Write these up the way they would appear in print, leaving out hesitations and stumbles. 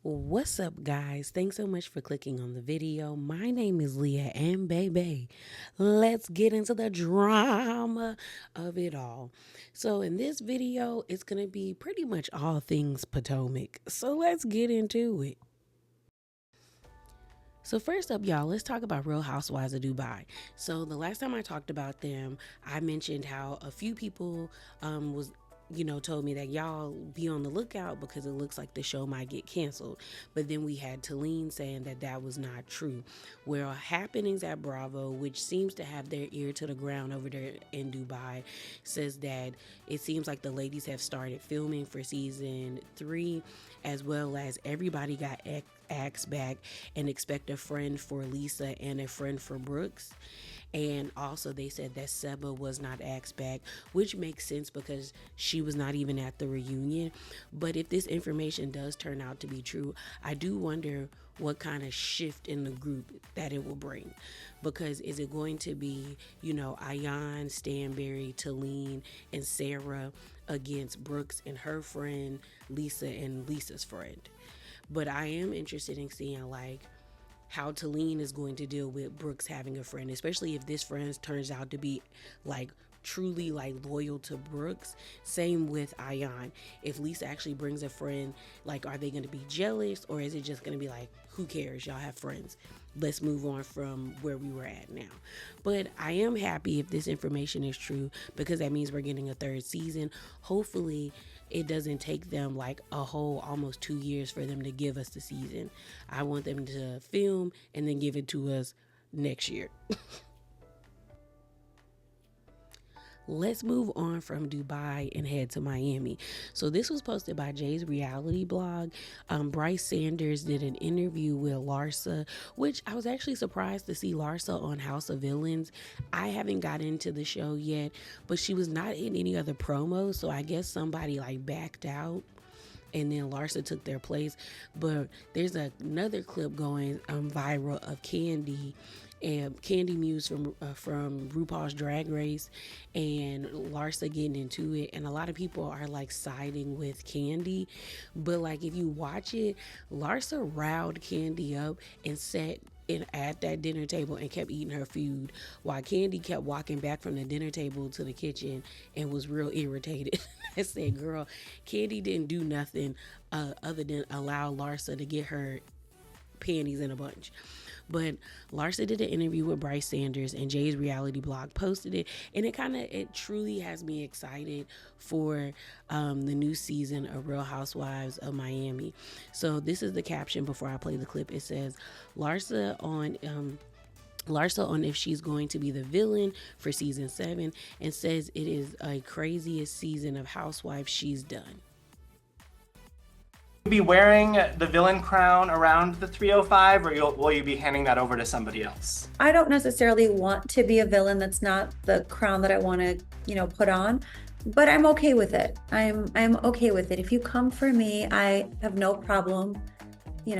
What's up, guys? Thanks so much for clicking on the video. My name is Leah, and baby, let's get into the drama of it all. So in this video, it's going to be pretty much all things Potomac. So let's get into it. So first up, y'all, let's talk about Real Housewives of Dubai. So the last time I talked about them, I mentioned how a few people told me that y'all be on the lookout because it looks like the show might get canceled. But then we had Talene saying that that was not true. Where happenings at Bravo, which seems to have their ear to the ground over there in Dubai, says that it seems like the ladies have started filming for season 3, as well as everybody got asked back and expect a friend for Lisa and a friend for Brooks. And also they said that Seba was not asked back, which makes sense because she was not even at the reunion. But if this information does turn out to be true, I do wonder what kind of shift in the group that it will bring. Because is it going to be, Ayan, Stanberry, Talene, and Sarah against Brooks and her friend, Lisa and Lisa's friend? But I am interested in seeing how Talene is going to deal with Brooks having a friend, especially if this friend turns out to be truly loyal to Brooks. Same with Ayan. If Lisa actually brings a friend, are they going to be jealous, or is it just going to be who cares? Y'all have friends. Let's move on from where we were at now. But I am happy if this information is true, because that means we're getting a third season. Hopefully it doesn't take them a whole almost 2 years for them to give us the season. I want them to film and then give it to us next year. Let's move on from Dubai and head to Miami. So this was posted by Jay's reality blog. Bryce Sanders did an interview with Larsa, which I was actually surprised to see Larsa on House of Villains. I haven't got into the show yet, but she was not in any other promos, so I guess somebody backed out and then Larsa took their place. But there's another clip going viral of Candy and Candy Muse from RuPaul's Drag Race and Larsa getting into it, and a lot of people are siding with Candy. But if you watch it, Larsa riled Candy up and sat at that dinner table and kept eating her food, while Candy kept walking back from the dinner table to the kitchen and was real irritated. I said, girl, Candy didn't do nothing other than allow Larsa to get her panties in a bunch. But Larsa did an interview with Bryce Sanders, and Jay's reality blog posted it, and it truly has me excited for the new season of Real Housewives of Miami. So this is the caption before I play the clip. It says, Larsa on if she's going to be the villain for season 7, and says it is a craziest season of Housewives she's done. Be wearing the villain crown around the 305, or will you be handing that over to somebody else? I don't necessarily want to be a villain. That's not the crown that I want to, put on, but I'm okay with it. I'm okay with it. If you come for me, I have no problem,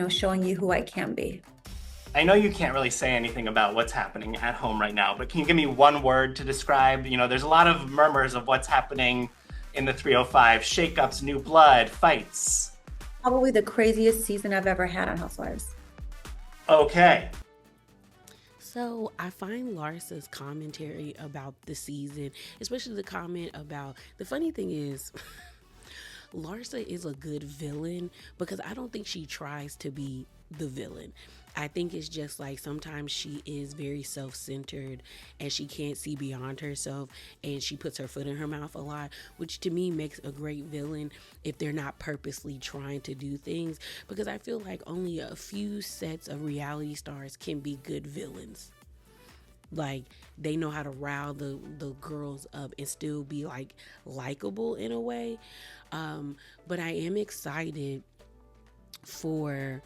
showing you who I can be. I know you can't really say anything about what's happening at home right now, but can you give me one word to describe? There's a lot of murmurs of what's happening in the 305, shakeups, new blood, fights. Probably the craziest season I've ever had on Housewives. Okay. So I find Larsa's commentary about the season, especially the comment about, the funny thing is, Larsa is a good villain because I don't think she tries to be the villain. I think it's just sometimes she is very self-centered and she can't see beyond herself, and she puts her foot in her mouth a lot, which to me makes a great villain if they're not purposely trying to do things, because I feel only a few sets of reality stars can be good villains. They know how to rile the girls up and still be likable in a way. But I am excited for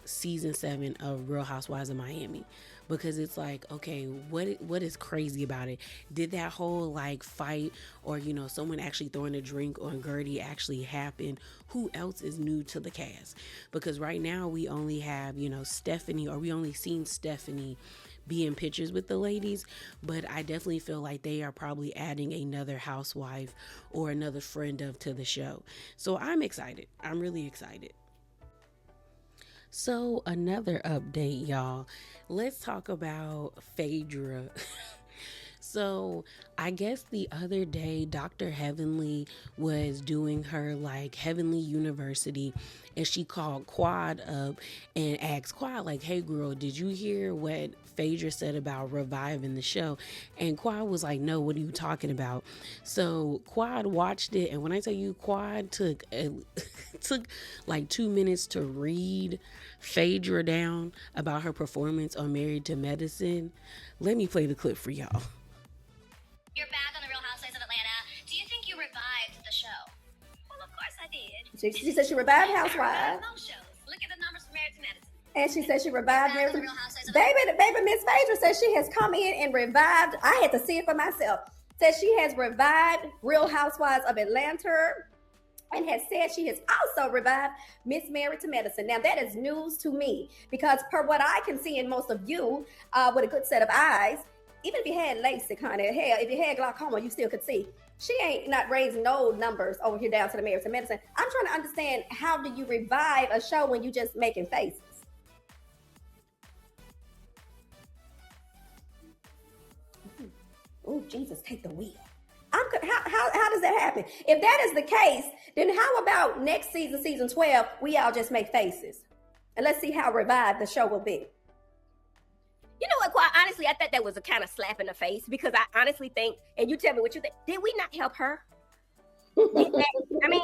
season 7 of Real Housewives of Miami, because it's okay, what is crazy about it? Did that whole fight or someone actually throwing a drink on Gertie actually happen? Who else is new to the cast? Because right now we only have Stephanie, or we only seen Stephanie be in pictures with the ladies, but I definitely feel they are probably adding another housewife or another friend to the show. So I'm excited. I'm really excited. So, another update, y'all. Let's talk about Phaedra. So, I guess the other day, Dr. Heavenly was doing her like Heavenly University, and she called Quad up and asked Quad, like, hey, girl, did you hear what Phaedra said about reviving the show? And Quad was like, no, what are you talking about? So, Quad watched it, and when I tell you, Quad took like 2 minutes to read Phaedra down about her performance on Married to Medicine. Let me play the clip for y'all. You're back on the Real Housewives of Atlanta. Do you think you revived the show? Well, of course I did. She said she revived Housewives. Most shows. Look at the numbers for Married to Medicine. And she said she revived Back on the Married Real Housewives of Baby, Miss Phaedra says she has come in and revived. I had to see it for myself. Says she has revived Real Housewives of Atlanta and has said she has also revived Miss Married to Medicine. Now, that is news to me because per what I can see in most of you with a good set of eyes, even if you had LASIK, honey, hell, if you had glaucoma, you still could see. She ain't not raising no numbers over here down to the Married to Medicine. I'm trying to understand, how do you revive a show when you just making faces? Oh, Jesus, take the wheel. How does that happen? If that is the case, then how about next season, season 12, we all just make faces? And let's see how revived the show will be. You know what, quite honestly, I thought that was a kind of slap in the face because I honestly think, and you tell me what you think, did we not help her? I mean,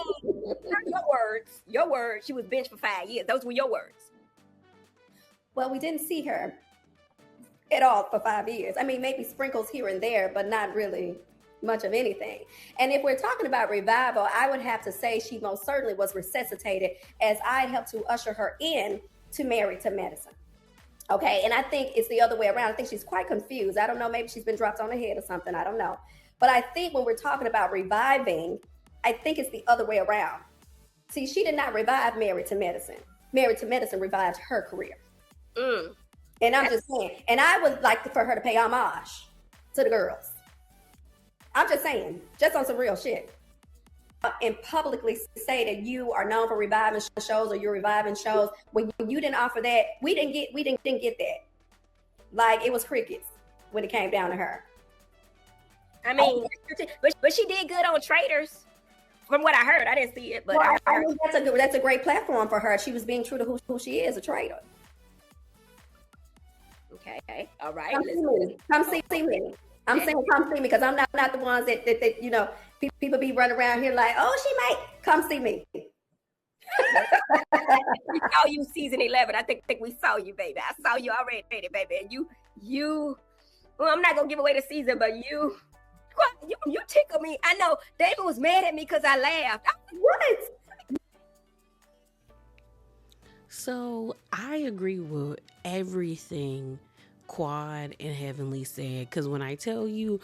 your words, she was benched for 5 years. Those were your words. Well, we didn't see her at all for 5 years. I mean, maybe sprinkles here and there, but not really much of anything. And if we're talking about revival, I would have to say she most certainly was resuscitated as I helped to usher her in to Married to Medicine. Okay, and I think it's the other way around. I think she's quite confused. I don't know, maybe she's been dropped on her head or something. I don't know. But I think when we're talking about reviving, I think it's the other way around. See, she did not revive Married to Medicine. Married to Medicine revived her career. And I'm just saying, and I would like for her to pay homage to the girls. I'm just saying, just on some real shit. And publicly say that you are known for reviving shows or you're reviving shows when you didn't offer that, we didn't get that. Like, it was crickets when it came down to her. I mean, but she did good on Traders. From what I heard, I didn't see it, but well, I mean, that's a great platform for her. She was being true to who she is, a trader. Okay, all right. Come see me. I'm saying come see me because I'm not the ones that you know, people be running around here like, oh, she might come see me. We saw you season 11. I think we saw you, baby. I saw you already, baby. And you. Well, I'm not gonna give away the season, but you tickle me. I know David was mad at me because I laughed. What? So I agree with everything Quad and Heavenly said, because when I tell you,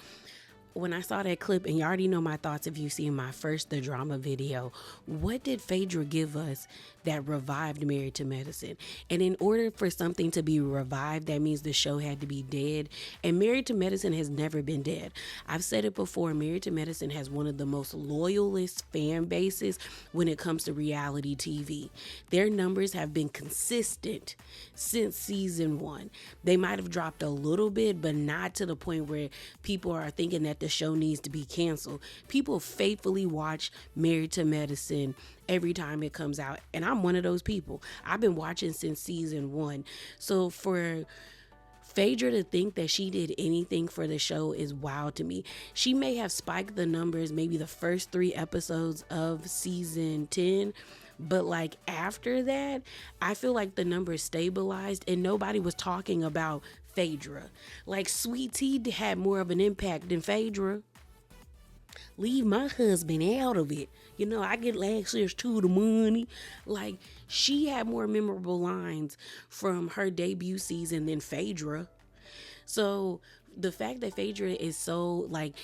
when I saw that clip, and you already know my thoughts if you've seen my first The Drama video, what did Phaedra give us that revived Married to Medicine? And in order for something to be revived, that means the show had to be dead. And Married to Medicine has never been dead. I've said it before, Married to Medicine has one of the most loyalist fan bases when it comes to reality TV. Their numbers have been consistent since season 1. They might have dropped a little bit, but not to the point where people are thinking that the show needs to be canceled. People faithfully watch Married to Medicine every time it comes out, and I'm one of those people. I've been watching since season 1. So for Phaedra to think that she did anything for the show is wild to me. She may have spiked the numbers maybe the first 3 episodes of season 10, but like after that, I feel like the numbers stabilized and nobody was talking about Phaedra. Like Sweet Tea had more of an impact than Phaedra. Leave my husband out of it. You know, I get last year's to the money. Like, she had more memorable lines from her debut season than Phaedra. So the fact that Phaedra is so like,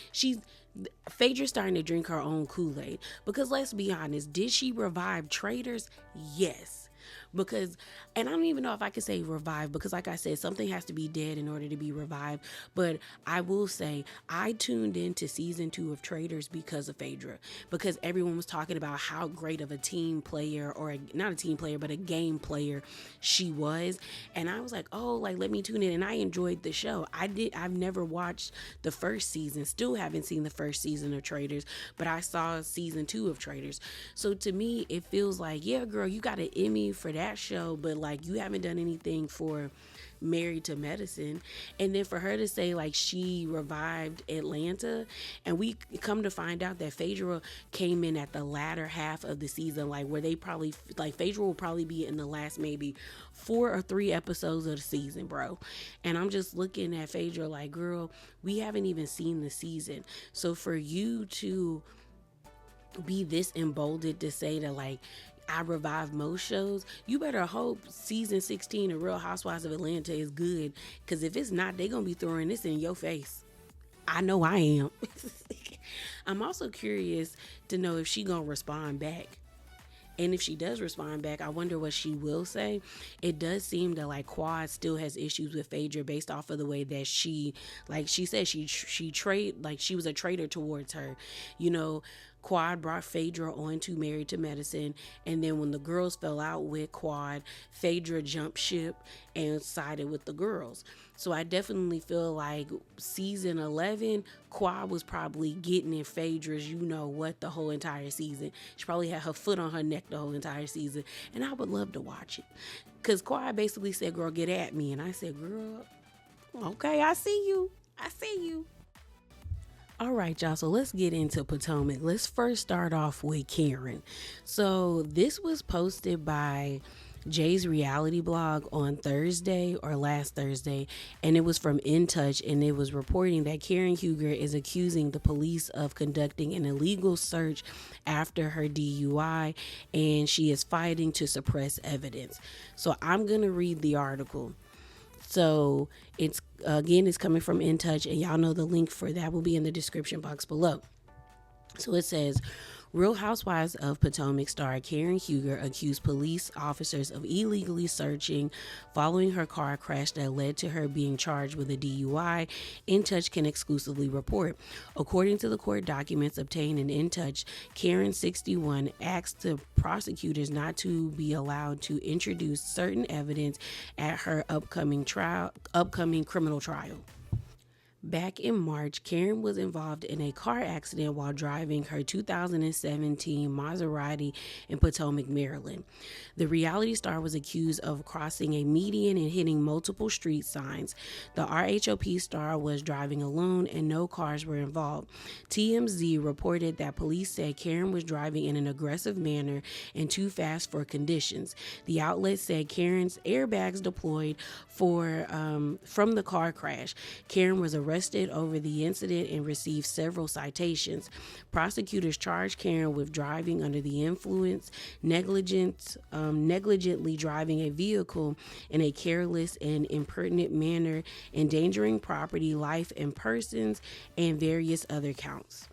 Phaedra's starting to drink her own Kool-Aid, because let's be honest, did she revive Traders? Yes. because, and I don't even know if I could say revive, because like I said, something has to be dead in order to be revived. But I will say I tuned into season 2 of Traitors because of Phaedra, because everyone was talking about how great of a team player, or not a team player, but a game player she was. And I was like, oh, like, let me tune in. And I enjoyed the show. I've never watched the first season, still haven't seen the first season of Traitors, but I saw season 2 of Traitors. So to me, it feels like, yeah, girl, you got an Emmy for that show, but like, you haven't done anything for Married to Medicine. And then for her to say like she revived Atlanta, and we come to find out that Phaedra came in at the latter half of the season, like where they probably, like, Phaedra will probably be in the last maybe 4 or 3 episodes of the season, bro. And I'm just looking at Phaedra like, girl, we haven't even seen the season. So for you to be this emboldened to say that like I revive most shows, you better hope season 16 of Real Housewives of Atlanta is good, because if it's not, they gonna be throwing this in your face. I know I am. I'm also curious to know if she gonna respond back. And if she does respond back, I wonder what she will say. It does seem that like Quad still has issues with Phaedra based off of the way that she, like she said, she was a traitor towards her. You know, Quad brought Phaedra on to Married to Medicine, and then when the girls fell out with Quad, Phaedra jumped ship and sided with the girls. So I definitely feel like season 11, Quad was probably getting in Phaedra's, you know what, the whole entire season. She probably had her foot on her neck the whole entire season, and I would love to watch it. Because Quad basically said, girl, get at me. And I said, girl, okay, I see you. All right, y'all, so let's get into Potomac. Let's first start off with Karen. So this was posted by Jay's reality blog on Thursday or last Thursday, and it was from In Touch, and it was reporting that Karen Huger is accusing the police of conducting an illegal search after her DUI, and she is fighting to suppress evidence. So I'm going to read the article. So it's coming from In Touch, and y'all know the link for that will be in the description box below. So it says, Real Housewives of Potomac star Karen Huger accused police officers of illegally searching following her car crash that led to her being charged with a DUI. In Touch can exclusively report. According to the court documents obtained in Touch, Karen, 61, asked the prosecutors not to be allowed to introduce certain evidence at her upcoming criminal trial. Back in March, Karen was involved in a car accident while driving her 2017 Maserati in Potomac, Maryland. The reality star was accused of crossing a median and hitting multiple street signs. The RHOP star was driving alone and no cars were involved. TMZ reported that police said Karen was driving in an aggressive manner and too fast for conditions. The outlet said Karen's airbags deployed from the car crash. Karen was arrested over the incident and received several citations. Prosecutors charged Karen with driving under the influence, negligently driving a vehicle in a careless and impertinent manner, endangering property, life, and persons, and various other counts.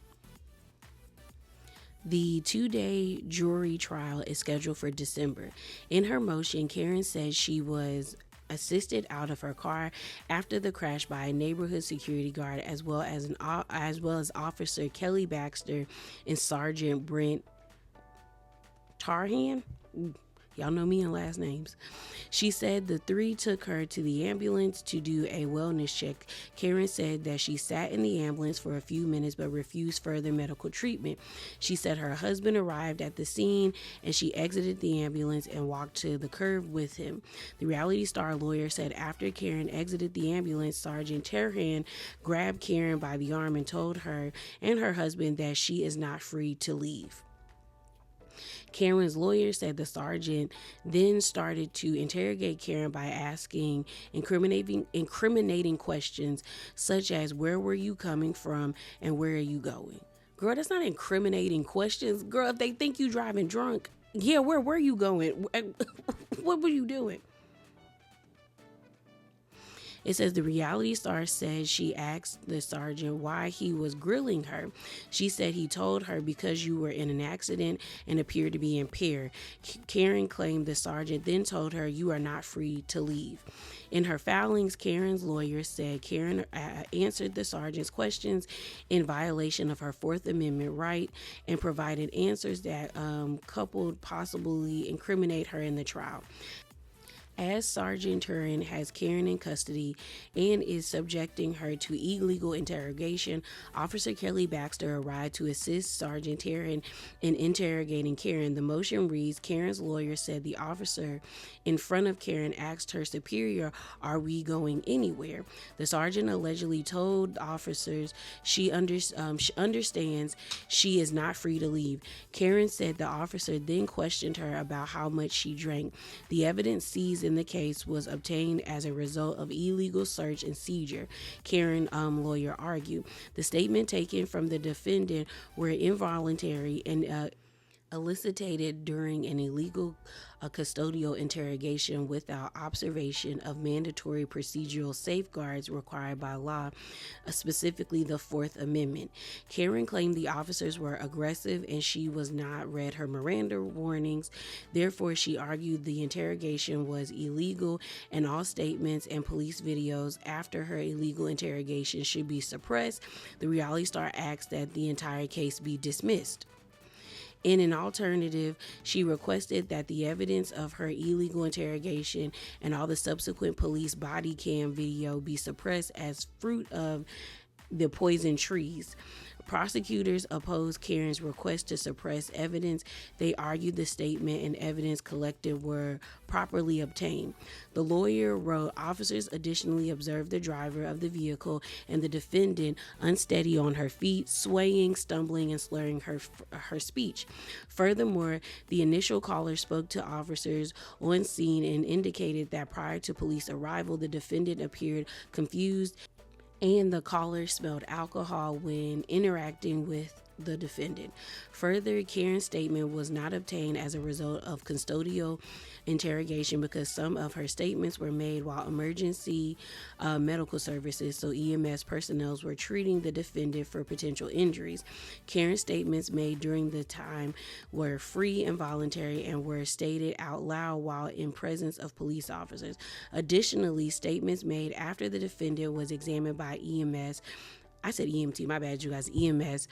The 2-day jury trial is scheduled for December. In her motion, Karen said she was assisted out of her car after the crash by a neighborhood security guard, as well as Officer Kelly Baxter and Sergeant Brent Tarhan. Y'all know me and last names. She said the three took her to the ambulance to do a wellness check. Karen said that she sat in the ambulance for a few minutes but refused further medical treatment. She said her husband arrived at the scene and she exited the ambulance and walked to the curb with him. The reality star lawyer said after Karen exited the ambulance, Sergeant Tarhan grabbed Karen by the arm and told her and her husband that she is not free to leave. Karen's lawyer said the sergeant then started to interrogate Karen by asking incriminating questions such as, where were you coming from and where are you going? Girl, that's not incriminating questions. Girl, if they think you driving drunk, yeah, where were you going? What were you doing? It says the reality star said she asked the sergeant why he was grilling her. She said he told her because you were in an accident and appeared to be impaired. Karen claimed the sergeant then told her you are not free to leave. In her filings, Karen's lawyer said Karen answered the sergeant's questions in violation of her Fourth Amendment right and provided answers that coupled possibly incriminate her in the trial. As Sergeant Turin has Karen in custody and is subjecting her to illegal interrogation, Officer Kelly Baxter arrived to assist Sergeant Turin in interrogating Karen. The motion reads, Karen's lawyer said the officer in front of Karen asked her superior, "Are we going anywhere?" The sergeant allegedly told officers she understands she is not free to leave. Karen said the officer then questioned her about how much she drank. The evidence seized in the case was obtained as a result of illegal search and seizure, Karen lawyer argued. The statement taken from the defendant were involuntary and elicited during an illegal custodial interrogation without observation of mandatory procedural safeguards required by law, specifically the Fourth Amendment. Karen claimed the officers were aggressive and she was not read her Miranda warnings. Therefore, she argued the interrogation was illegal and all statements and police videos after her illegal interrogation should be suppressed. The Reality Star asked that the entire case be dismissed. In an alternative, she requested that the evidence of her illegal interrogation and all the subsequent police body cam video be suppressed as fruit of the poison trees. Prosecutors opposed Karen's request to suppress evidence. They argued the statement and evidence collected were properly obtained. The lawyer wrote, officers additionally observed the driver of the vehicle and the defendant unsteady on her feet, swaying, stumbling, and slurring her speech. Furthermore, the initial caller spoke to officers on scene and indicated that prior to police arrival, the defendant appeared confused and the caller smelled alcohol when interacting with the defendant. Further, Karen's statement was not obtained as a result of custodial interrogation because some of her statements were made while emergency medical services, so EMS personnel were treating the defendant for potential injuries. Karen's statements made during the time were free and voluntary and were stated out loud while in presence of police officers. Additionally, statements made after the defendant was examined by EMS, I said EMT, my bad you guys, EMS,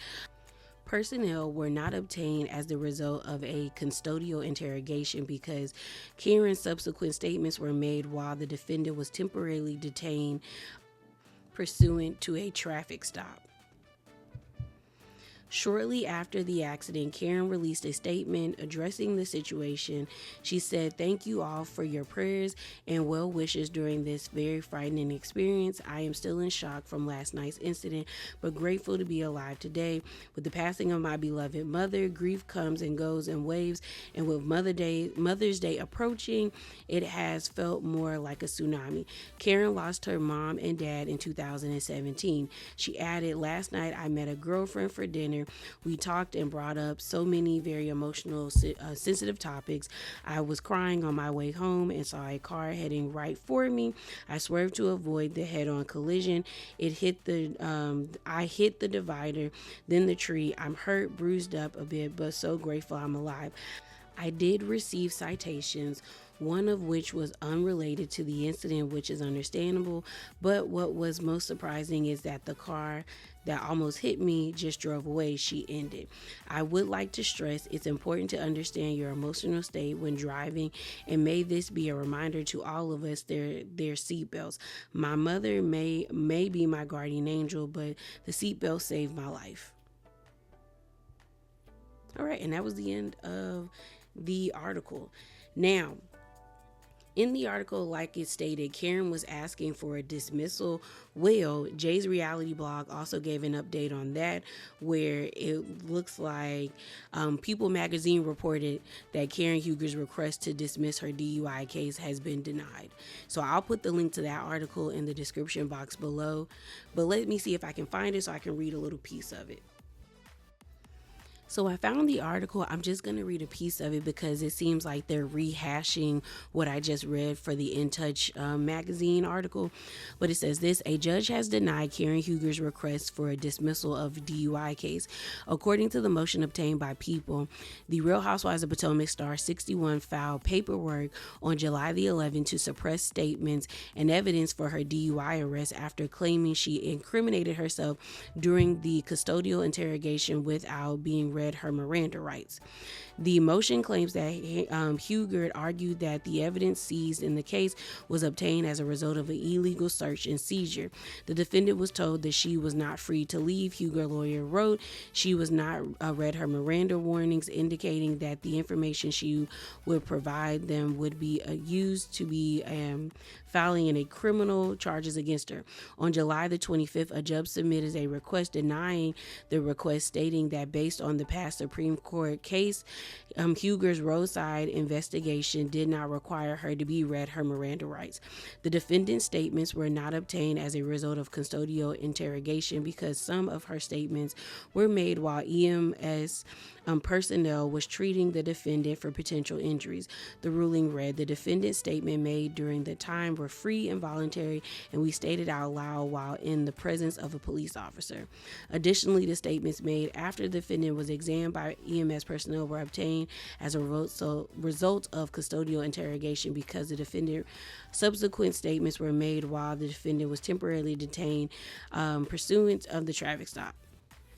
personnel were not obtained as the result of a custodial interrogation because Karen's subsequent statements were made while the defendant was temporarily detained pursuant to a traffic stop. Shortly after the accident, Karen released a statement addressing the situation. She said, "Thank you all for your prayers and well wishes during this very frightening experience. I am still in shock from last night's incident, but grateful to be alive today. With the passing of my beloved mother, grief comes and goes in waves, and with Mother's Day approaching, it has felt more like a tsunami." Karen lost her mom and dad in 2017. She added, "Last night I met a girlfriend for dinner. We talked and brought up so many very emotional, sensitive topics. I was crying on my way home and saw a car heading right for me. I swerved to avoid the head-on collision. I hit the divider, then the tree. I'm hurt, bruised up a bit, but so grateful I'm alive. I did receive citations, one of which was unrelated to the incident, which is understandable, but what was most surprising is that the car that almost hit me just drove away," she ended. "I would like to stress it's important to understand your emotional state when driving, and may this be a reminder to all of us their seatbelts. My mother may be my guardian angel, but the seatbelt saved my life." All right, and that was the end of the article. Now, in the article, like it stated, Karen was asking for a dismissal. Well, Jay's reality blog also gave an update on that, where it looks like People magazine reported that Karen Huger's request to dismiss her DUI case has been denied. So I'll put the link to that article in the description box below, but let me see if I can find it so I can read a little piece of it. So I found the article. I'm just going to read a piece of it because it seems like they're rehashing what I just read for the In Touch magazine article. But it says this: a judge has denied Karen Huger's request for a dismissal of DUI case. According to the motion obtained by People, the Real Housewives of Potomac star 61 filed paperwork on July the 11th to suppress statements and evidence for her DUI arrest after claiming she incriminated herself during the custodial interrogation without being read her Miranda rights. The motion claims that Huger argued that the evidence seized in the case was obtained as a result of an illegal search and seizure. The defendant was told that she was not free to leave. Huger lawyer wrote she was not read her Miranda warnings, indicating that the information she would provide them would be used to be filing in a criminal charges against her. On July the 25th, a judge submitted a request denying the request, stating that based on the past Supreme Court case, Huger's roadside investigation did not require her to be read her Miranda rights. The defendant's statements were not obtained as a result of custodial interrogation because some of her statements were made while EMS personnel was treating the defendant for potential injuries. The ruling read, the defendant's statement made during the time were free and voluntary, and we stated out loud while in the presence of a police officer. Additionally, the statements made after the defendant was examined by EMS personnel were obtained as a result of custodial interrogation because the defendant subsequent statements were made while the defendant was temporarily detained pursuant of the traffic stop.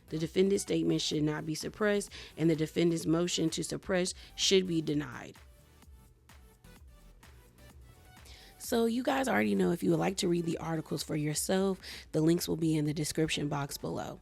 The defendant's statement should not be suppressed, and the defendant's motion to suppress should be denied. So you guys already know, if you would like to read the articles for yourself, the links will be in the description box below.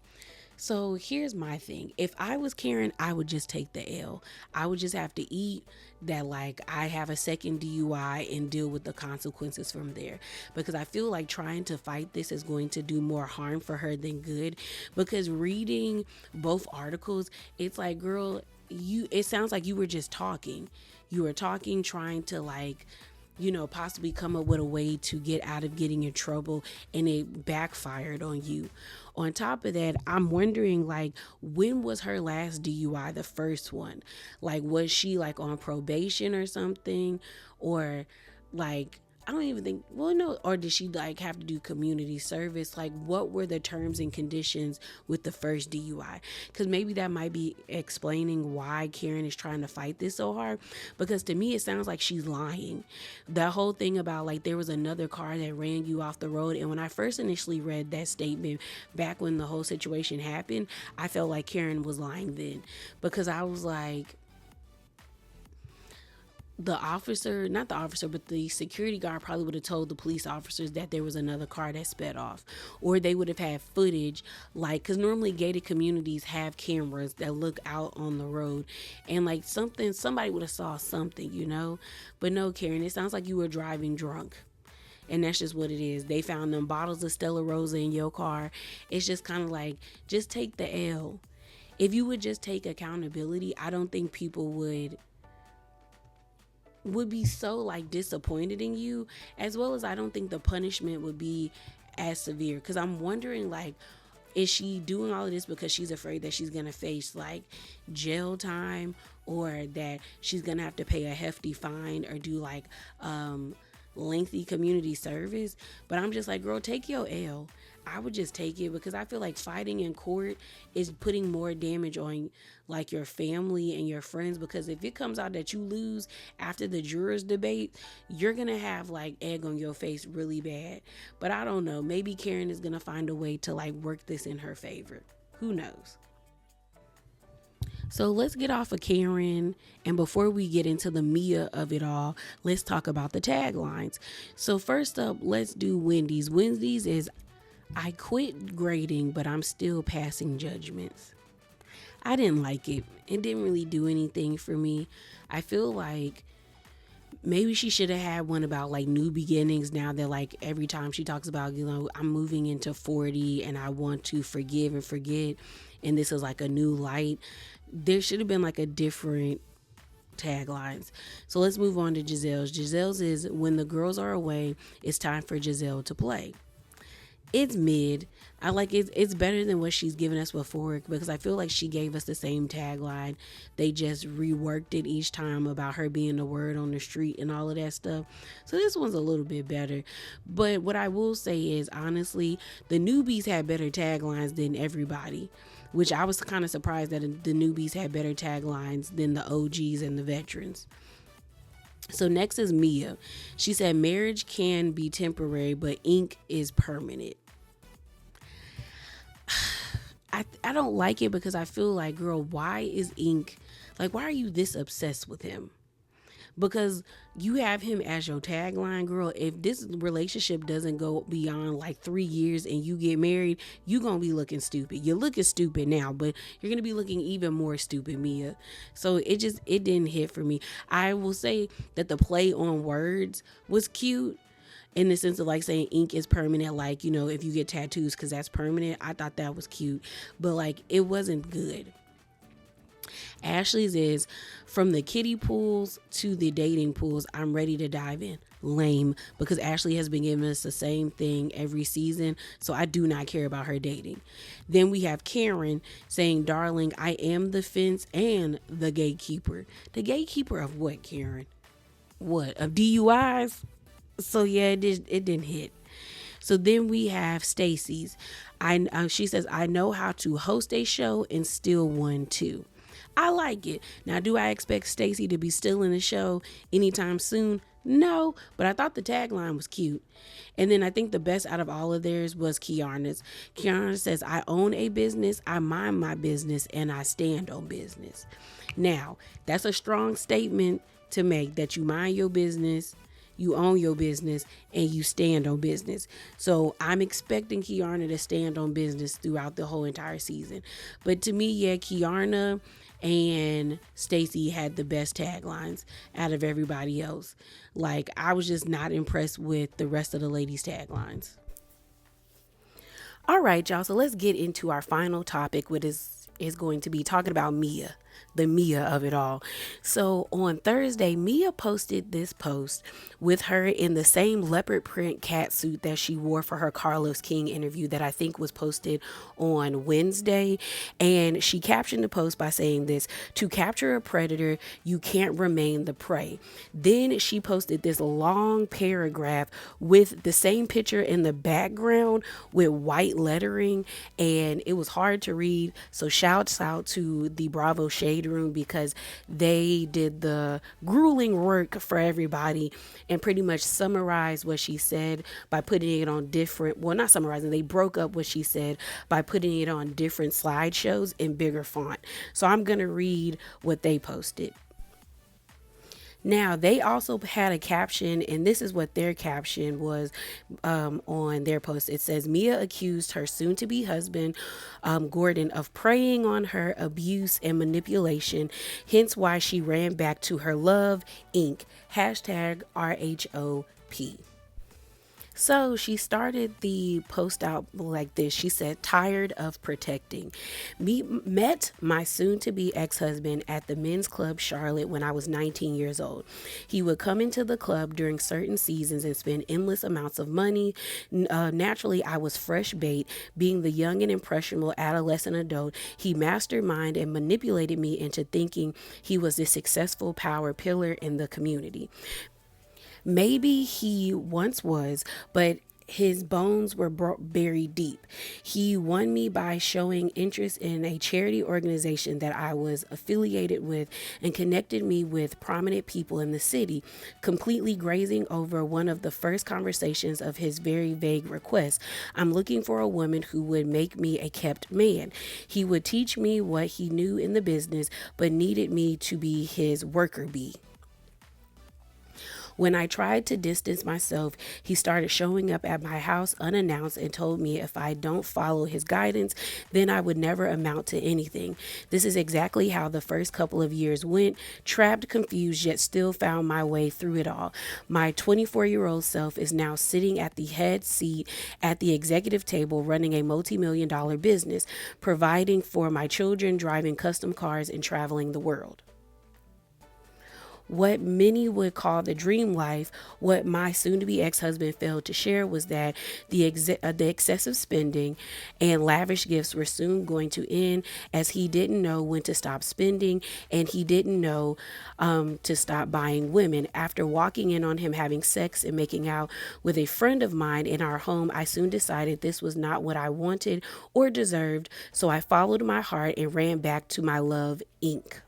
So here's my thing. If I was Karen, I would just take the L. I would just have to eat that, like, I have a second DUI and deal with the consequences from there. Because I feel like trying to fight this is going to do more harm for her than good. Because reading both articles, it's like, girl, it sounds like you were just talking. You were talking, trying to, like, possibly come up with a way to get out of getting in trouble, and it backfired on you. On top of that, I'm wondering, like, when was her last DUI, the first one? Like, was she, like, on probation or something? Or, like, I don't even think, no, or did she, like, have to do community service? Like, what were the terms and conditions with the first DUI? Because maybe that might be explaining why Karen is trying to fight this so hard. Because to me, it sounds like she's lying. That whole thing about, like, there was another car that ran you off the road. And when I first initially read that statement back when the whole situation happened, I felt like Karen was lying then. Because I was like, the security guard probably would have told the police officers that there was another car that sped off, or they would have had footage, like, because normally gated communities have cameras that look out on the road, and like somebody would have saw something, but no, Karen, it sounds like you were driving drunk. And that's just what it is. They found them bottles of Stella Rosa in your car. It's just kind of like, just take the L. If you would just take accountability, I don't think people would be so, like, disappointed in you, as well as I don't think the punishment would be as severe. Because I'm wondering, like, is she doing all of this because she's afraid that she's gonna face, like, jail time, or that she's gonna have to pay a hefty fine or do, like, lengthy community service? But I'm just like, girl, take your L. I would just take it, because I feel like fighting in court is putting more damage on, like, your family and your friends. Because if it comes out that you lose after the jurors debate, you're gonna have, like, egg on your face really bad. But I don't know, maybe Karen is gonna find a way to, like, work this in her favor. Who knows? So let's get off of Karen, and before we get into the Mia of it all, let's talk about the taglines. So first up, let's do Wendy's. Wendy's is, I quit grading, but I'm still passing judgments. I didn't like it. It didn't really do anything for me. I feel like maybe she should have had one about, like, new beginnings, now that, like, every time she talks about, I'm moving into 40 and I want to forgive and forget, and this is like a new light. There should have been, like, a different taglines. So let's move on to Giselle's. Giselle's is, when the girls are away, it's time for Giselle to play. It's mid. I like it. It's better than what she's given us before, because I feel like she gave us the same tagline. They just reworked it each time about her being the word on the street and all of that stuff. So this one's a little bit better. But what I will say is, honestly, the newbies had better taglines than everybody, which I was kind of surprised that the newbies had better taglines than the OGs and the veterans. So next is Mia. She said, marriage can be temporary, but ink is permanent. I don't like it, because I feel like, girl, why is ink, like, why are you this obsessed with him? Because you have him as your tagline, girl. If this relationship doesn't go beyond like 3 years and you get married, you gonna be looking stupid. You're looking stupid now, but you're gonna be looking even more stupid, Mia. So it didn't hit for me. I will say that the play on words was cute, in the sense of like saying ink is permanent, like, you know, if you get tattoos, because that's permanent. I thought that was cute, but like, it wasn't good. Ashley's is, from the kiddie pools to the dating pools, I'm ready to dive in. Lame, because Ashley has been giving us the same thing every season, so I do not care about her dating. Then we have Karen saying, darling, I am the fence and the gatekeeper. The gatekeeper of what, Karen? What, of DUIs? So yeah, it didn't hit. So then we have Stacy's. She says, I know how to host a show and steal one too. I like it. Now, do I expect Stacy to be still in the show anytime soon? No, but I thought the tagline was cute. And then I think the best out of all of theirs was Kiana's. Kiana says, I own a business, I mind my business, and I stand on business. Now, that's a strong statement to make, that you mind your business, you own your business, and you stand on business. So I'm expecting Kiana to stand on business throughout the whole entire season. But to me, yeah, Kiana and Stacy had the best taglines out of everybody else. Like, I was just not impressed with the rest of the ladies' taglines. All right, y'all. So let's get into our final topic, which is going to be talking about Mia, the Mia of it all. So on Thursday, Mia posted this post with her in the same leopard print cat suit that she wore for her Carlos King interview that I think was posted on Wednesday. And she captioned the post by saying this: to capture a predator, you can't remain the prey. Then she posted this long paragraph with the same picture in the background with white lettering, and it was hard to read. So shouts out to the Bravo Shade Room, because they did the grueling work for everybody and pretty much summarized what she said by putting it on different, well, not summarizing, they broke up what she said by putting it on different slideshows in bigger font. So I'm going to read what they posted. Now, they also had a caption, and this is what their caption was on their post. It says, Mia accused her soon-to-be husband, Gordon, of preying on her abuse and manipulation, hence why she ran back to her love, Inc. Hashtag RHOP. So she started the post out like this. She said, tired of protecting. Met my soon-to-be ex-husband at the men's club Charlotte when I was 19 years old. He would come into the club during certain seasons and spend endless amounts of money. Naturally, I was fresh bait. Being the young and impressionable adolescent adult, he masterminded and manipulated me into thinking he was this successful power pillar in the community. Maybe he once was, but his bones were buried deep. He won me by showing interest in a charity organization that I was affiliated with and connected me with prominent people in the city, completely grazing over one of the first conversations of his very vague request. I'm looking for a woman who would make me a kept man. He would teach me what he knew in the business, but needed me to be his worker bee. When I tried to distance myself, he started showing up at my house unannounced and told me if I don't follow his guidance, then I would never amount to anything. This is exactly how the first couple of years went, trapped, confused, yet still found my way through it all. My 24-year-old self is now sitting at the head seat at the executive table, running a multi-million-dollar business, providing for my children, driving custom cars, and traveling the world. What many would call the dream life, what my soon-to-be ex-husband failed to share was that the excessive spending and lavish gifts were soon going to end, as he didn't know when to stop spending and he didn't know to stop buying women. After walking in on him having sex and making out with a friend of mine in our home, I soon decided this was not what I wanted or deserved, so I followed my heart and ran back to my love, Inc.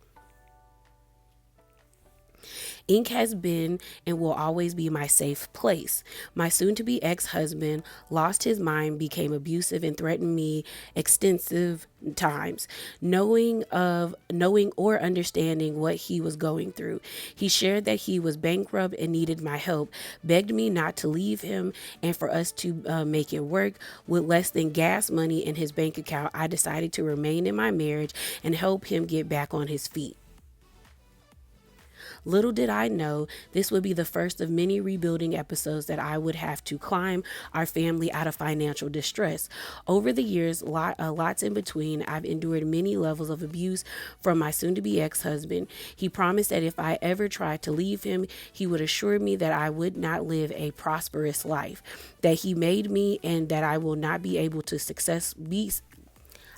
Inc. has been and will always be my safe place. My soon-to-be ex-husband lost his mind, became abusive, and threatened me extensive times, knowing or understanding what he was going through. He shared that he was bankrupt and needed my help, begged me not to leave him and for us to make it work. With less than gas money in his bank account, I decided to remain in my marriage and help him get back on his feet. Little did I know this would be the first of many rebuilding episodes that I would have to climb our family out of financial distress. Over the years, lots in between, I've endured many levels of abuse from my soon-to-be ex-husband. He promised that if I ever tried to leave him, he would assure me that I would not live a prosperous life, that he made me and that I will not be able to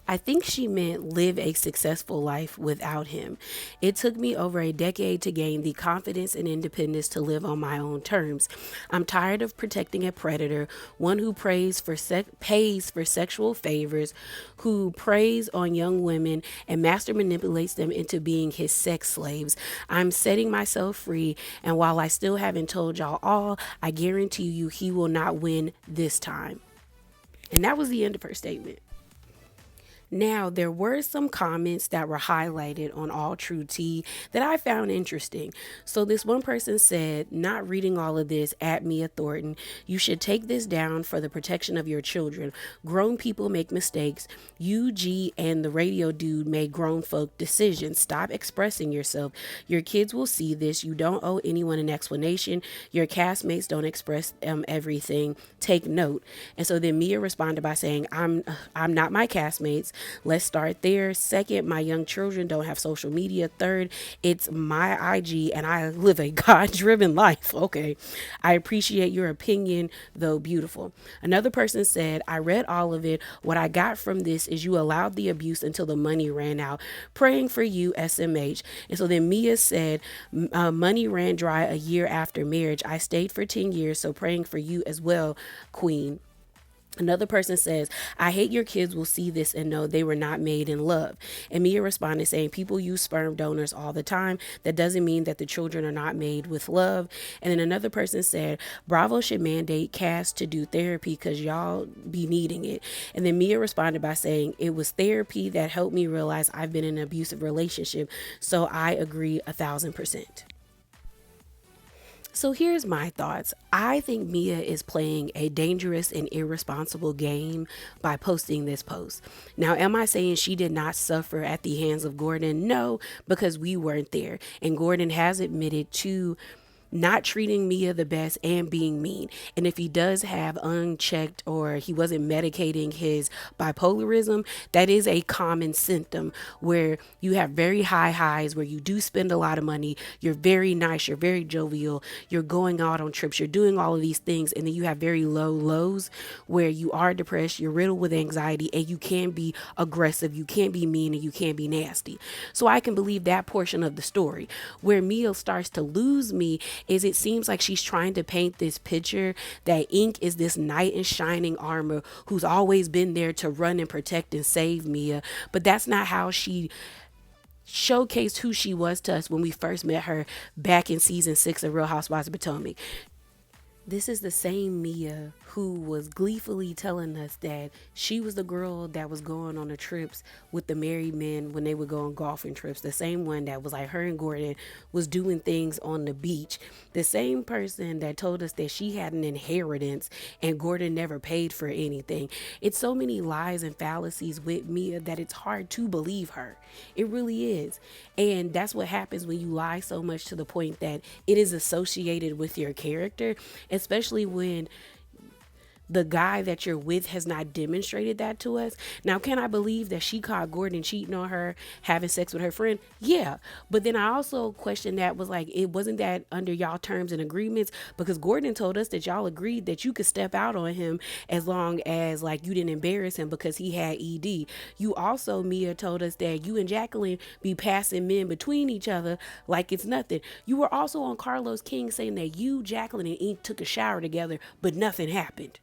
I think she meant live a successful life without him. It took me over a decade to gain the confidence and independence to live on my own terms. I'm tired of protecting a predator, one who pays for sexual favors, who preys on young women and master manipulates them into being his sex slaves. I'm setting myself free, and while I still haven't told y'all all, I guarantee you he will not win this time. And that was the end of her statement. Now, there were some comments that were highlighted on All True Tea that I found interesting. So this one person said, not reading all of this, at Mia Thornton, you should take this down for the protection of your children. Grown people make mistakes. You, G, and the radio dude made grown folk decisions. Stop expressing yourself. Your kids will see this. You don't owe anyone an explanation. Your castmates don't express everything. Take note. And so then Mia responded by saying, I'm not my castmates. Let's start there. Second, my young children don't have social media. Third, it's my IG and I live a God-driven life. Okay. I appreciate your opinion, though beautiful. Another person said, I read all of it. What I got from this is you allowed the abuse until the money ran out. Praying for you, SMH. And so then Mia said, money ran dry a year after marriage. I stayed for 10 years, so praying for you as well, Queen. Another person says, I hate your kids will see this and know they were not made in love. And Mia responded saying, people use sperm donors all the time. That doesn't mean that the children are not made with love. And then another person said, Bravo should mandate cast to do therapy because y'all be needing it. And then Mia responded by saying, it was therapy that helped me realize I've been in an abusive relationship. So I agree 1,000%. So here's my thoughts. I think Mia is playing a dangerous and irresponsible game by posting this post. Now, am I saying she did not suffer at the hands of Gordon? No, because we weren't there. And Gordon has admitted to not treating Mia the best and being mean. And if he does have unchecked or he wasn't medicating his bipolarism, that is a common symptom where you have very high highs, where you do spend a lot of money, you're very nice, you're very jovial, you're going out on trips, you're doing all of these things, and then you have very low lows where you are depressed, you're riddled with anxiety, and you can be aggressive, you can't be mean, and you can't be nasty. So I can believe that portion of the story. Where Mia starts to lose me is it seems like she's trying to paint this picture that Inc. is this knight in shining armor who's always been there to run and protect and save Mia. But that's not how she showcased who she was to us when we first met her back in season 6 of Real Housewives of Potomac. This is the same Mia who was gleefully telling us that she was the girl that was going on the trips with the married men when they would go on golfing trips. The same one that was like her and Gordon was doing things on the beach. The same person that told us that she had an inheritance and Gordon never paid for anything. It's so many lies and fallacies with Mia that it's hard to believe her. It really is. And that's what happens when you lie so much to the point that it is associated with your character, especially when the guy that you're with has not demonstrated that to us. Now, can I believe that she caught Gordon cheating on her, having sex with her friend? Yeah. But then I also question that, was like, it wasn't that under y'all terms and agreements, because Gordon told us that y'all agreed that you could step out on him as long as like you didn't embarrass him because he had ED. You also, Mia, told us that you and Jacqueline be passing men between each other like it's nothing. You were also on Carlos King saying that you, Jacqueline, and Ink took a shower together, but nothing happened.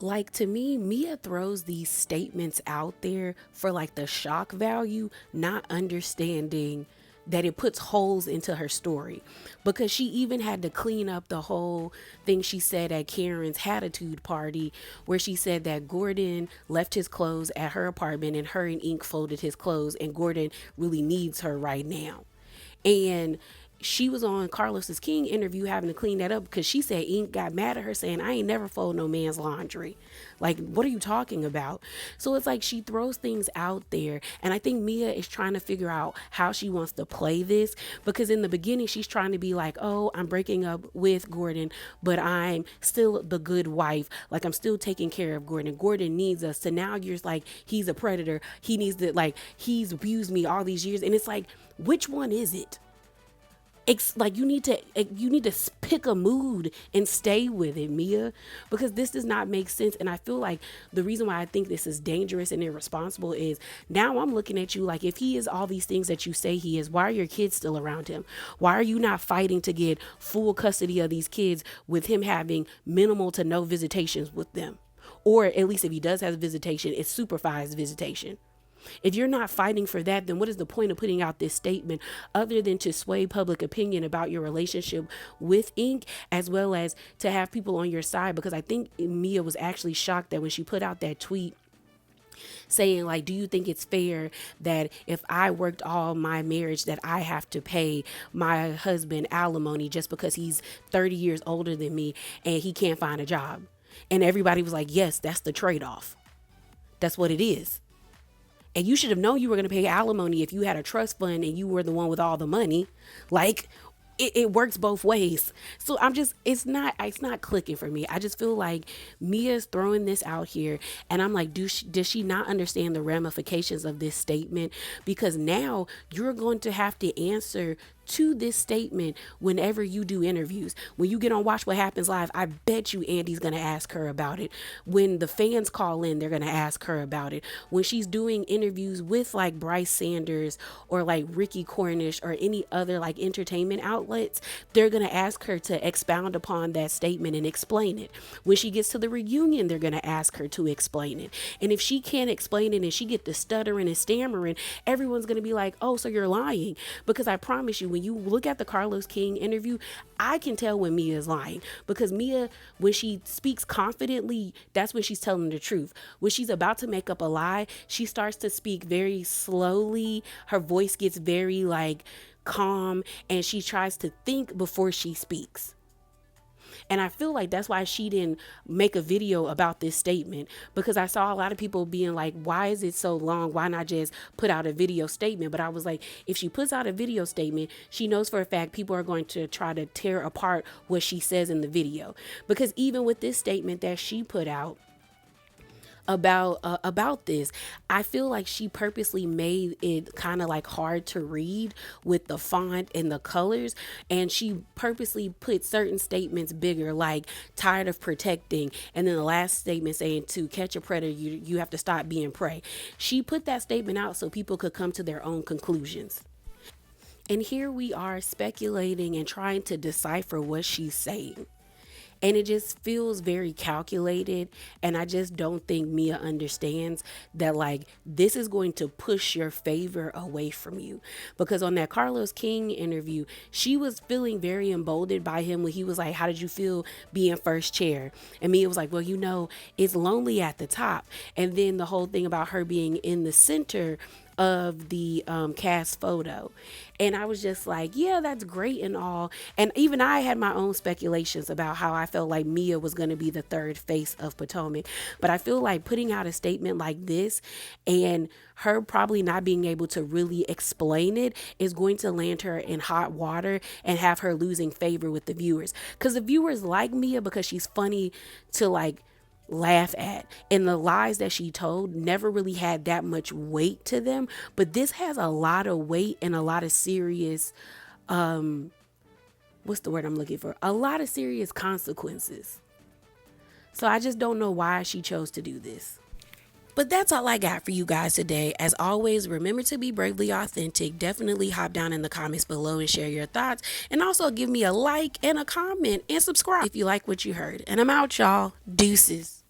Like, to me, Mia throws these statements out there for like the shock value, not understanding that it puts holes into her story, because she even had to clean up the whole thing she said at Karen's Hatitude party, where she said that Gordon left his clothes at her apartment and her and Ink folded his clothes, and Gordon really needs her right now. And she was on Carlos's King interview having to clean that up because she said Ink got mad at her saying, I ain't never fold no man's laundry. Like, what are you talking about? So it's like she throws things out there. And I think Mia is trying to figure out how she wants to play this, because in the beginning, she's trying to be like, oh, I'm breaking up with Gordon, but I'm still the good wife. Like, I'm still taking care of Gordon. Gordon needs us. So now you're like, he's a predator. He needs to, like, he's abused me all these years. And it's like, which one is it? It's like you need to pick a mood and stay with it, Mia, because this does not make sense. And I feel like the reason why I think this is dangerous and irresponsible is now I'm looking at you like, if he is all these things that you say he is, why are your kids still around him? Why are you not fighting to get full custody of these kids with him having minimal to no visitations with them? Or at least if he does have visitation, it's supervised visitation. If you're not fighting for that, then what is the point of putting out this statement other than to sway public opinion about your relationship with Ink, as well as to have people on your side? Because I think Mia was actually shocked that when she put out that tweet saying like, do you think it's fair that if I worked all my marriage that I have to pay my husband alimony just because he's 30 years older than me and he can't find a job? And everybody was like, yes, that's the trade-off. That's what it is. And you should have known you were going to pay alimony if you had a trust fund and you were the one with all the money. Like, it works both ways. So it's not clicking for me. I just feel like Mia's throwing this out here, and I'm like, does she not understand the ramifications of this statement? Because now you're going to have to answer to this statement whenever you do interviews. When you get on Watch What Happens Live, I bet you Andy's going to ask her about it. When the fans call in, they're going to ask her about it. When she's doing interviews with like Bryce Sanders or like Ricky Cornish or any other like entertainment outlets, they're going to ask her to expound upon that statement and explain it. When she gets to the reunion, they're going to ask her to explain it. And if she can't explain it and she get to stuttering and stammering, everyone's going to be like, oh, so you're lying. Because I promise you, when you look at the Carlos King interview, I can tell when Mia is lying, because Mia, when she speaks confidently, that's when she's telling the truth. When she's about to make up a lie, she starts to speak very slowly. Her voice gets very like calm, and she tries to think before she speaks. And I feel like that's why she didn't make a video about this statement, because I saw a lot of people being like, why is it so long? Why not just put out a video statement? But I was like, if she puts out a video statement, she knows for a fact people are going to try to tear apart what she says in the video. Because even with this statement that she put out about this, I feel like she purposely made it kind of like hard to read with the font and the colors, and she purposely put certain statements bigger, like tired of protecting, and then the last statement saying to catch a predator you have to stop being prey. She put that statement out so people could come to their own conclusions. And here we are speculating and trying to decipher what she's saying. And it just feels very calculated. And I just don't think Mia understands that, like, this is going to push your favor away from you. Because on that Carlos King interview, she was feeling very emboldened by him when he was like, how did you feel being first chair? And Mia was like, well, you know, it's lonely at the top. And then the whole thing about her being in the center of the cast photo. And I was just like, yeah, that's great and all. And even I had my own speculations about how I felt like Mia was going to be the third face of Potomac. But I feel like putting out a statement like this and her probably not being able to really explain it is going to land her in hot water and have her losing favor with the viewers. Because the viewers like Mia because she's funny to like laugh at. And the lies that she told never really had that much weight to them. But this has a lot of weight and a lot of serious, what's the word I'm looking for? A lot of serious consequences. So I just don't know why she chose to do this. But that's all I got for you guys today. As always, remember to be bravely authentic. Definitely hop down in the comments below and share your thoughts. And also give me a like and a comment and subscribe if you like what you heard. And I'm out, y'all. Deuces.